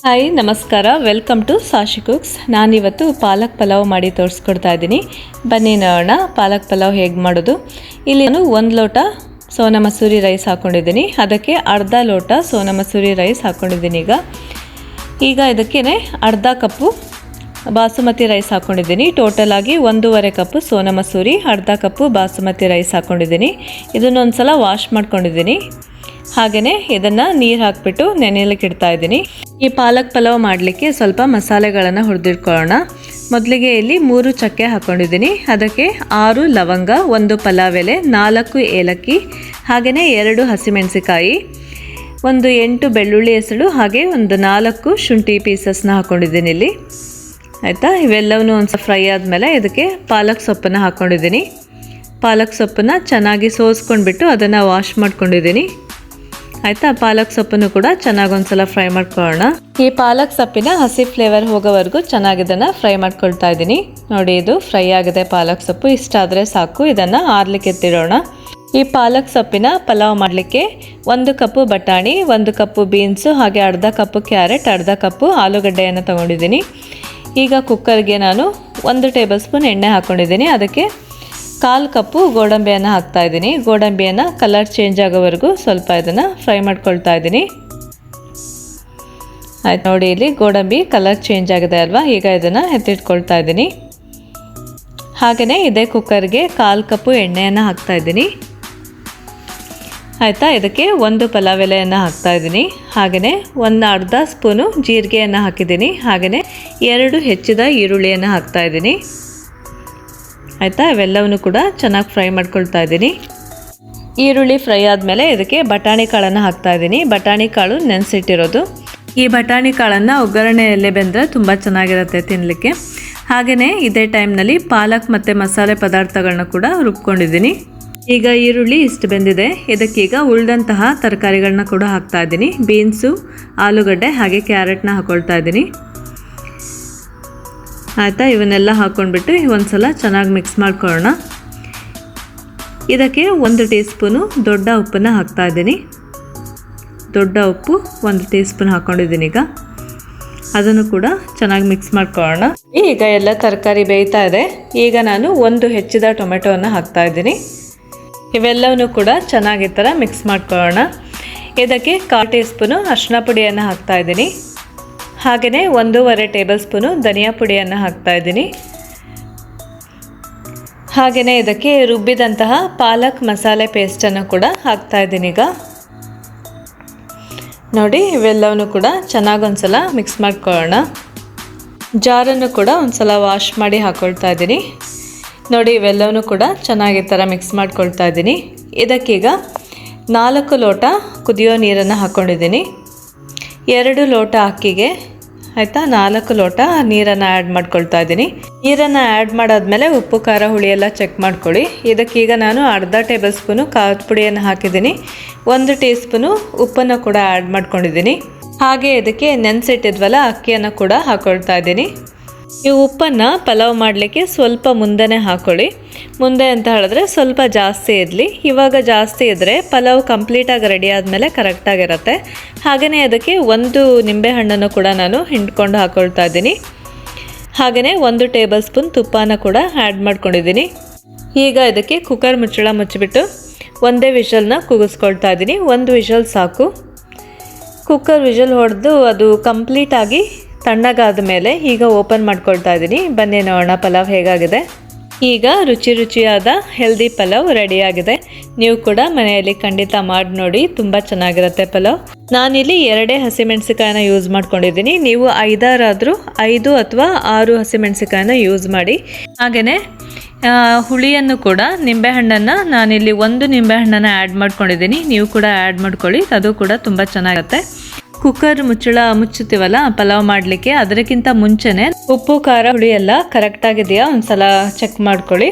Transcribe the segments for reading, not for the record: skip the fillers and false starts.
Hi ನಮಸ್ಕಾರ, welcome to ಸಾಶಿ cooks. ನಾನಿವತ್ತು ಪಾಲಕ್ ಪಲಾವ್ ಮಾಡಿ ತೋರಿಸ್ಕೊಡ್ತಾ ಇದ್ದೀನಿ. ಬನ್ನಿ ನೋಡೋಣ ಪಾಲಕ್ ಪಲಾವ್ ಹೇಗೆ ಮಾಡೋದು. ಇಲ್ಲಿ ನಾನು 1 ಲೋಟ ಸೋನಾ ಮಸೂರಿ ರೈಸ್ ಹಾಕ್ಕೊಂಡಿದ್ದೀನಿ. ಅದಕ್ಕೆ ಅರ್ಧ ಲೋಟ ಸೋನಾ ಮಸೂರಿ ರೈಸ್ ಹಾಕ್ಕೊಂಡಿದ್ದೀನಿ. ಈಗ ಇದಕ್ಕೆ ಅರ್ಧ ಕಪ್ಪು ಬಾಸುಮತಿ ರೈಸ್ ಹಾಕ್ಕೊಂಡಿದ್ದೀನಿ. ಟೋಟಲ್ ಆಗಿ 1.5 ಕಪ್ಪು ಸೋನಾ ಮಸೂರಿ, ಅರ್ಧ ಕಪ್ಪು ಬಾಸುಮತಿ ರೈಸ್ ಹಾಕ್ಕೊಂಡಿದ್ದೀನಿ. ಇದನ್ನೊಂದು ಸಲ ವಾಶ್ ಮಾಡ್ಕೊಂಡಿದ್ದೀನಿ. ಹಾಗೆಯೇ ಇದನ್ನು ನೀರು ಹಾಕಿಬಿಟ್ಟು ನೆನೆಯಲಿಕ್ಕೆ ಇಡ್ತಾ ಇದ್ದೀನಿ. ಈ ಪಾಲಕ್ ಪಲಾವ್ ಮಾಡಲಿಕ್ಕೆ ಸ್ವಲ್ಪ ಮಸಾಲೆಗಳನ್ನು ಹುರಿದಿಟ್ಕೊಳ್ಳೋಣ. ಮೊದಲಿಗೆ ಇಲ್ಲಿ 3 ಚಕ್ಕೆ ಹಾಕ್ಕೊಂಡಿದ್ದೀನಿ. ಅದಕ್ಕೆ 6 ಲವಂಗ, 1 ಪಲಾವ್ ಎಲೆ, 4 ಏಲಕ್ಕಿ, ಹಾಗೆಯೇ 2 ಹಸಿಮೆಣಸಿಕಾಯಿ, 8 ಬೆಳ್ಳುಳ್ಳಿ ಹೆಸಳು, ಹಾಗೆ 4 ಶುಂಠಿ ಪೀಸಸ್ನ ಹಾಕ್ಕೊಂಡಿದ್ದೀನಿ ಇಲ್ಲಿ. ಆಯಿತಾ, ಇವೆಲ್ಲವೂ ಒಂದು ಸ್ವಲ್ಪ ಫ್ರೈ ಆದಮೇಲೆ ಇದಕ್ಕೆ ಪಾಲಕ್ ಸೊಪ್ಪನ್ನು ಹಾಕ್ಕೊಂಡಿದ್ದೀನಿ. ಪಾಲಕ್ ಸೊಪ್ಪನ್ನು ಚೆನ್ನಾಗಿ ಸೋಸ್ಕೊಂಡ್ಬಿಟ್ಟು ಅದನ್ನು ವಾಶ್ ಮಾಡ್ಕೊಂಡಿದ್ದೀನಿ. ಆಯಿತಾ, ಪಾಲಕ್ ಸೊಪ್ಪನ್ನು ಕೂಡ ಚೆನ್ನಾಗಿ ಒಂದ್ಸಲ ಫ್ರೈ ಮಾಡ್ಕೊಳ್ಳೋಣ. ಈ ಪಾಲಕ್ ಸೊಪ್ಪಿನ ಹಸಿ ಫ್ಲೇವರ್ ಹೋಗೋವರೆಗೂ ಚೆನ್ನಾಗಿ ಇದನ್ನು ಫ್ರೈ ಮಾಡ್ಕೊಳ್ತಾ ಇದ್ದೀನಿ. ನೋಡಿ, ಇದು ಫ್ರೈ ಆಗಿದೆ ಪಾಲಕ್ ಸೊಪ್ಪು. ಇಷ್ಟಾದರೆ ಸಾಕು. ಇದನ್ನು ಆರ್ಲಿಕ್ಕೆ ಎತ್ತಿಡೋಣ. ಈ ಪಾಲಕ್ ಸೊಪ್ಪಿನ ಪಲಾವ್ ಮಾಡಲಿಕ್ಕೆ 1 ಕಪ್ಪು ಬಟಾಣಿ, 1 ಕಪ್ಪು ಬೀನ್ಸು, ಹಾಗೆ ಅರ್ಧ ಕಪ್ಪು ಕ್ಯಾರೆಟ್, ಅರ್ಧ ಕಪ್ಪು ಆಲೂಗಡ್ಡೆಯನ್ನು ತೊಗೊಂಡಿದ್ದೀನಿ. ಈಗ ಕುಕ್ಕರ್ಗೆ ನಾನು 1 ಟೇಬಲ್ ಸ್ಪೂನ್ ಎಣ್ಣೆ ಹಾಕ್ಕೊಂಡಿದ್ದೀನಿ. ಅದಕ್ಕೆ 1/4 ಕಪ್ಪು ಗೋಡಂಬಿಯನ್ನು ಹಾಕ್ತಾ ಇದ್ದೀನಿ. ಗೋಡಂಬಿಯನ್ನು ಕಲರ್ ಚೇಂಜ್ ಆಗೋವರೆಗೂ ಸ್ವಲ್ಪ ಇದನ್ನು ಫ್ರೈ ಮಾಡ್ಕೊಳ್ತಾ ಇದ್ದೀನಿ. ಆಯ್ತು, ನೋಡಿ ಇಲ್ಲಿ ಗೋಡಂಬಿ ಕಲರ್ ಚೇಂಜ್ ಆಗಿದೆ ಅಲ್ವಾ. ಈಗ ಇದನ್ನು ಎತ್ತಿಟ್ಕೊಳ್ತಾ ಇದ್ದೀನಿ. ಹಾಗೆಯೇ ಇದೇ ಕುಕ್ಕರ್ಗೆ 1/4 ಕಪ್ಪು ಎಣ್ಣೆಯನ್ನು ಹಾಕ್ತಾ ಇದ್ದೀನಿ. ಆಯಿತಾ, ಇದಕ್ಕೆ 1 ಪಲಾವ್ ಎಲೆಯನ್ನು ಹಾಕ್ತಾ ಇದ್ದೀನಿ. ಹಾಗೆಯೇ ಅರ್ಧ ಸ್ಪೂನು ಜೀರಿಗೆಯನ್ನು ಹಾಕಿದ್ದೀನಿ. ಹಾಗೆಯೇ 2 ಹೆಚ್ಚಿದ ಈರುಳ್ಳಿಯನ್ನು ಹಾಕ್ತಾ ಇದ್ದೀನಿ. ಆಯಿತಾ, ಇವೆಲ್ಲವನ್ನು ಕೂಡ ಚೆನ್ನಾಗಿ ಫ್ರೈ ಮಾಡ್ಕೊಳ್ತಾ ಇದ್ದೀನಿ. ಈರುಳ್ಳಿ ಫ್ರೈ ಆದಮೇಲೆ ಇದಕ್ಕೆ ಬಟಾಣಿ ಕಾಳನ್ನು ಹಾಕ್ತಾ ಇದ್ದೀನಿ. ಬಟಾಣಿ ಕಾಳು ನೆನೆಸಿಟ್ಟಿರೋದು. ಈ ಬಟಾಣಿ ಕಾಳನ್ನು ಒಗ್ಗರಣೆಯಲ್ಲೇ ಬೆಂದರೆ ತುಂಬ ಚೆನ್ನಾಗಿರುತ್ತೆ ತಿನ್ನಲಿಕ್ಕೆ. ಹಾಗೆಯೇ ಇದೇ ಟೈಮ್ನಲ್ಲಿ ಪಾಲಕ್ ಮತ್ತು ಮಸಾಲೆ ಪದಾರ್ಥಗಳನ್ನ ಕೂಡ ರುಬ್ಕೊಂಡಿದ್ದೀನಿ. ಈಗ ಈರುಳ್ಳಿ ಇಷ್ಟು ಬೆಂದಿದೆ. ಇದಕ್ಕೀಗ ಉಳಿದಂತಹ ತರಕಾರಿಗಳನ್ನ ಕೂಡ ಹಾಕ್ತಾ ಇದ್ದೀನಿ. ಬೀನ್ಸು, ಆಲೂಗಡ್ಡೆ, ಹಾಗೆ ಕ್ಯಾರೆಟ್ನ ಹಾಕ್ಕೊಳ್ತಾ ಇದ್ದೀನಿ. ಆಯಿತಾ, ಇವನ್ನೆಲ್ಲ ಹಾಕ್ಕೊಂಡ್ಬಿಟ್ಟು ಒಂದು ಸಲ ಚೆನ್ನಾಗಿ ಮಿಕ್ಸ್ ಮಾಡ್ಕೊಳ್ಳೋಣ. ಇದಕ್ಕೆ 1 ಟೀ ಸ್ಪೂನು ದೊಡ್ಡ ಉಪ್ಪನ್ನು ಹಾಕ್ತಾ ಇದ್ದೀನಿ. ದೊಡ್ಡ ಉಪ್ಪು 1 ಟೀ ಸ್ಪೂನ್ ಹಾಕ್ಕೊಂಡಿದ್ದೀನಿ. ಈಗ ಅದನ್ನು ಕೂಡ ಚೆನ್ನಾಗಿ ಮಿಕ್ಸ್ ಮಾಡ್ಕೊಳ್ಳೋಣ. ಈಗ ಎಲ್ಲ ತರಕಾರಿ ಬೇಯ್ತಾ ಇದೆ. ಈಗ ನಾನು 1 ಹೆಚ್ಚಿದ ಟೊಮೆಟೊವನ್ನು ಹಾಕ್ತಾ ಇದ್ದೀನಿ. ಇವೆಲ್ಲವನ್ನೂ ಕೂಡ ಚೆನ್ನಾಗಿ ಈ ಥರ ಮಿಕ್ಸ್ ಮಾಡ್ಕೊಳ್ಳೋಣ. ಇದಕ್ಕೆ 1/4 ಟೀ ಸ್ಪೂನು ಅರಿಶಿನ ಪುಡಿಯನ್ನು ಹಾಕ್ತಾ ಇದ್ದೀನಿ. ಹಾಗೆಯೇ 1.5 ಟೇಬಲ್ ಸ್ಪೂನು ಧನಿಯಾ ಪುಡಿಯನ್ನು ಹಾಕ್ತಾ ಇದ್ದೀನಿ. ಹಾಗೆಯೇ ಇದಕ್ಕೆ ರುಬ್ಬಿದಂತಹ ಪಾಲಕ್ ಮಸಾಲೆ ಪೇಸ್ಟನ್ನು ಕೂಡ ಹಾಕ್ತಾ ಇದ್ದೀನಿ. ಈಗ ನೋಡಿ, ಇವೆಲ್ಲವನ್ನು ಕೂಡ ಚೆನ್ನಾಗಿ ಒಂದ್ಸಲ ಮಿಕ್ಸ್ ಮಾಡ್ಕೊಳ್ಳೋಣ. ಜಾರನ್ನು ಕೂಡ ಒಂದ್ಸಲ ವಾಶ್ ಮಾಡಿ ಹಾಕ್ಕೊಳ್ತಾ ಇದ್ದೀನಿ. ನೋಡಿ, ಇವೆಲ್ಲವನ್ನೂ ಕೂಡ ಚೆನ್ನಾಗಿ ಈ ಥರ ಮಿಕ್ಸ್ ಮಾಡ್ಕೊಳ್ತಾ ಇದ್ದೀನಿ. ಇದಕ್ಕೀಗ 4 ಲೋಟ ಕುದಿಯೋ ನೀರನ್ನು ಹಾಕ್ಕೊಂಡಿದ್ದೀನಿ. 2 ಲೋಟ ಅಕ್ಕಿಗೆ ಆಯಿತಾ 4 ಲೋಟ ನೀರನ್ನು ಆ್ಯಡ್ ಮಾಡ್ಕೊಳ್ತಾ ಇದ್ದೀನಿ. ನೀರನ್ನು ಆ್ಯಡ್ ಮಾಡಾದ್ಮೇಲೆ ಉಪ್ಪು ಖಾರ ಹುಳಿ ಎಲ್ಲ ಚೆಕ್ ಮಾಡ್ಕೊಳ್ಳಿ. ಇದಕ್ಕೀಗ ನಾನು ಅರ್ಧ ಟೇಬಲ್ ಸ್ಪೂನು ಖಾರದ ಪುಡಿಯನ್ನು ಹಾಕಿದ್ದೀನಿ. 1 ಟೀ ಸ್ಪೂನು ಉಪ್ಪನ್ನು ಕೂಡ ಆ್ಯಡ್ ಮಾಡ್ಕೊಂಡಿದ್ದೀನಿ. ಹಾಗೆ ಇದಕ್ಕೆ ನೆನೆಸಿಟ್ಟಿದ್ವಲ್ಲ ಅಕ್ಕಿಯನ್ನು ಕೂಡ ಹಾಕ್ಕೊಳ್ತಾ ಇದ್ದೀನಿ. ಈ ಉಪ್ಪನ್ನು ಪಲಾವ್ ಮಾಡಲಿಕ್ಕೆ ಸ್ವಲ್ಪ ಮುಂದೆನೇ ಹಾಕ್ಕೊಳ್ಳಿ. ಮುಂದೆ ಅಂತ ಹೇಳಿದ್ರೆ ಸ್ವಲ್ಪ ಜಾಸ್ತಿ ಇರಲಿ. ಇವಾಗ ಜಾಸ್ತಿ ಇದ್ದರೆ ಪಲಾವ್ ಕಂಪ್ಲೀಟಾಗಿ ರೆಡಿ ಆದಮೇಲೆ ಕರೆಕ್ಟಾಗಿರುತ್ತೆ. ಹಾಗೆಯೇ ಅದಕ್ಕೆ 1 ನಿಂಬೆಹಣ್ಣನ್ನು ಕೂಡ ನಾನು ಹಿಂಡ್ಕೊಂಡು ಹಾಕ್ಕೊಳ್ತಾ ಇದ್ದೀನಿ. ಹಾಗೆಯೇ 1 ಟೇಬಲ್ ಸ್ಪೂನ್ ತುಪ್ಪನ ಕೂಡ ಆ್ಯಡ್ ಮಾಡ್ಕೊಂಡಿದ್ದೀನಿ. ಈಗ ಇದಕ್ಕೆ ಕುಕ್ಕರ್ ಮುಚ್ಚಳ ಮುಚ್ಚಿಬಿಟ್ಟು 1 ವಿಷಲ್ನ ಕೂಗಿಸ್ಕೊಳ್ತಾ ಇದ್ದೀನಿ. 1 ವಿಷಲ್ ಸಾಕು. ಕುಕ್ಕರ್ ವಿಷಲ್ ಹೊಡೆದು ಅದು ಕಂಪ್ಲೀಟಾಗಿ ತಣ್ಣಗಾದ ಮೇಲೆ ಈಗ ಓಪನ್ ಮಾಡ್ಕೊಳ್ತಾ ಇದ್ದೀನಿ. ಬನ್ನಿ ನೋಡೋಣ ಪಲಾವ್ ಹೇಗಾಗಿದೆ. ಈಗ ರುಚಿಯಾದ ಹೆಲ್ದಿ ಪಲಾವ್ ರೆಡಿಯಾಗಿದೆ. ನೀವು ಕೂಡ ಮನೆಯಲ್ಲಿ ಖಂಡಿತ ಮಾಡಿ ನೋಡಿ, ತುಂಬ ಚೆನ್ನಾಗಿರುತ್ತೆ ಪಲಾವ್. ನಾನಿಲ್ಲಿ 2 ಹಸಿಮೆಣಸಿಕಾಯಿನ ಯೂಸ್ ಮಾಡ್ಕೊಂಡಿದ್ದೀನಿ. ನೀವು 5 ಅಥವಾ 6 ಹಸಿಮೆಣಸಿಕಾಯಿನ ಯೂಸ್ ಮಾಡಿ. ಹಾಗೆಯೇ ಹುಳಿಯನ್ನು ಕೂಡ ನಿಂಬೆಹಣ್ಣನ್ನು ನಾನಿಲ್ಲಿ 1 ನಿಂಬೆಹಣ್ಣನ್ನು ಆ್ಯಡ್ ಮಾಡ್ಕೊಂಡಿದ್ದೀನಿ. ನೀವು ಕೂಡ ಆ್ಯಡ್ ಮಾಡ್ಕೊಳ್ಳಿ, ಅದು ಕೂಡ ತುಂಬ ಚೆನ್ನಾಗಿರುತ್ತೆ. ಕುಕ್ಕರ್ ಮುಚ್ಚಳ ಮುಚ್ಚುತ್ತೀವಲ್ಲ ಪಲಾವ್ ಮಾಡಲಿಕ್ಕೆ, ಅದಕ್ಕಿಂತ ಮುಂಚೆನೇ ಉಪ್ಪು ಖಾರ ಹುಳಿ ಎಲ್ಲ ಕರೆಕ್ಟಾಗಿದೆಯಾ ಒಂದ್ಸಲ ಚೆಕ್ ಮಾಡ್ಕೊಳ್ಳಿ.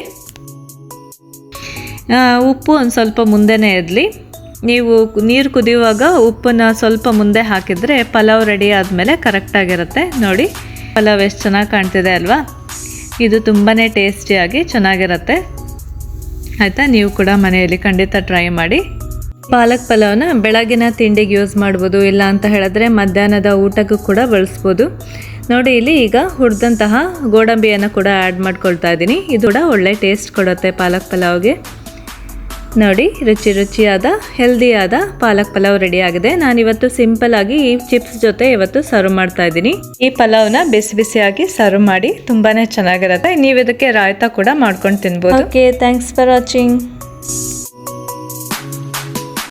ಉಪ್ಪು ಒಂದು ಸ್ವಲ್ಪ ಮುಂದೆನೇ ಇರಲಿ. ನೀವು ನೀರು ಕುದಿಯುವಾಗ ಉಪ್ಪನ್ನು ಸ್ವಲ್ಪ ಮುಂದೆ ಹಾಕಿದರೆ ಪಲಾವ್ ರೆಡಿ ಆದಮೇಲೆ ಕರೆಕ್ಟಾಗಿರುತ್ತೆ. ನೋಡಿ, ಪಲಾವ್ ಎಷ್ಟು ಚೆನ್ನಾಗಿ ಕಾಣ್ತಿದೆ ಅಲ್ವಾ. ಇದು ತುಂಬಾ ಟೇಸ್ಟಿಯಾಗಿ ಚೆನ್ನಾಗಿರುತ್ತೆ. ಆಯಿತಾ, ನೀವು ಕೂಡ ಮನೆಯಲ್ಲಿ ಖಂಡಿತ ಟ್ರೈ ಮಾಡಿ. ಪಾಲಕ್ ಪಲಾವ್ನ ಬೆಳಗಿನ ತಿಂಡಿಗೆ ಯೂಸ್ ಮಾಡ್ಬೋದು, ಇಲ್ಲ ಅಂತ ಹೇಳಿದ್ರೆ ಮಧ್ಯಾಹ್ನದ ಊಟಕ್ಕೂ ಕೂಡ ಬಳಸ್ಬೋದು. ನೋಡಿ ಇಲ್ಲಿ ಈಗ ಹುರಿದಂತಹ ಗೋಡಂಬಿಯನ್ನು ಕೂಡ ಆ್ಯಡ್ ಮಾಡ್ಕೊಳ್ತಾ ಇದ್ದೀನಿ. ಇದು ಕೂಡ ಒಳ್ಳೆ ಟೇಸ್ಟ್ ಕೊಡುತ್ತೆ ಪಾಲಕ್ ಪಲಾವ್ಗೆ. ನೋಡಿ ರುಚಿಯಾದ ಹೆಲ್ದಿಯಾದ ಪಾಲಕ್ ಪಲಾವ್ ರೆಡಿ ಆಗಿದೆ. ನಾನಿವತ್ತು ಸಿಂಪಲ್ ಆಗಿ ಈ ಚಿಪ್ಸ್ ಜೊತೆ ಇವತ್ತು ಸರ್ವ್ ಮಾಡ್ತಾ ಇದ್ದೀನಿ. ಈ ಪಲಾವ್ನ ಬಿಸಿಯಾಗಿ ಸರ್ವ್ ಮಾಡಿ ತುಂಬಾನೇ ಚೆನ್ನಾಗಿರುತ್ತೆ. ನೀವು ಇದಕ್ಕೆ ರಾಯ್ತಾ ಕೂಡ ಮಾಡ್ಕೊಂಡು ತಿನ್ಬೋದು. Okay, thanks for watching.